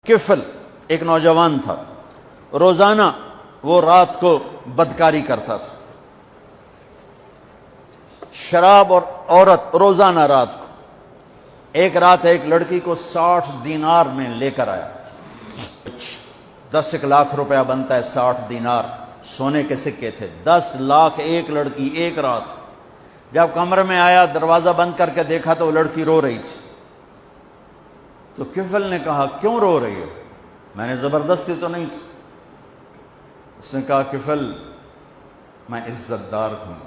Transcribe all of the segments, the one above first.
کفل ایک نوجوان تھا، روزانہ وہ رات کو بدکاری کرتا تھا، شراب اور عورت روزانہ رات کو۔ ایک رات ایک لڑکی کو 60 دینار میں لے کر آیا، 10 لاکھ روپیہ بنتا ہے 60 دینار، سونے کے سکے تھے، 10 لاکھ ایک لڑکی ایک رات۔ جب کمرے میں آیا دروازہ بند کر کے دیکھا تو وہ لڑکی رو رہی تھی۔ تو کفل نے کہا کیوں رو رہی ہو؟ میں نے زبردستی تو نہیں تھی۔ اس نے کہا کفل میں عزت دار ہوں،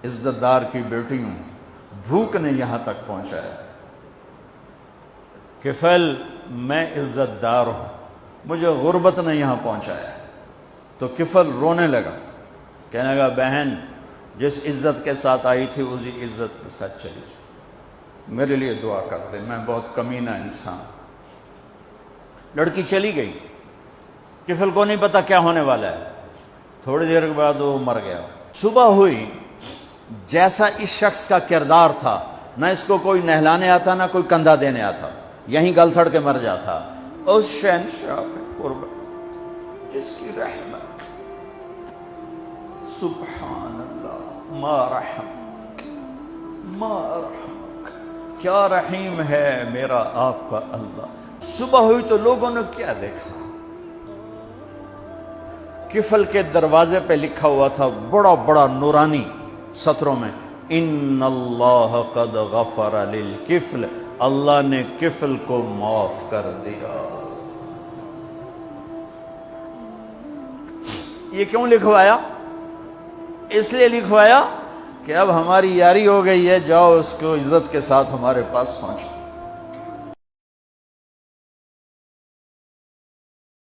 عزت دار کی بیٹی ہوں، بھوک نے یہاں تک پہنچایا۔ کفل میں عزت دار ہوں، مجھے غربت نے یہاں پہنچایا۔ تو کفل رونے لگا، کہنے لگا بہن جس عزت کے ساتھ آئی تھی اسی عزت کے ساتھ چلی جائے، میرے لیے دعا کر دے، میں بہت کمینہ انسان۔ لڑکی چلی گئی، کفل کو نہیں پتا کیا ہونے والا ہے۔ تھوڑی دیر کے بعد وہ مر گیا۔ صبح ہوئی، جیسا اس شخص کا کردار تھا، نہ اس کو کوئی نہلانے آتا نہ کوئی کندھا دینے آتا، یہیں گل تھڑ کے مر جاتا۔ اس شہنشاہ پہ قربان جس کی رحمت، سبحان اللہ، ما رحمک ما رحمک، کیا رحیم ہے میرا آپ کا اللہ۔ صبح ہوئی تو لوگوں نے کیا دیکھا؟ کفل کے دروازے پہ لکھا ہوا تھا بڑا بڑا نورانی سطروں میں، ان اللہ قد غفر للکفل، اللہ نے کفل کو معاف کر دیا۔ یہ کیوں لکھوایا؟ اس لیے لکھوایا کہ اب ہماری یاری ہو گئی ہے، جاؤ اس کو عزت کے ساتھ ہمارے پاس پہنچو۔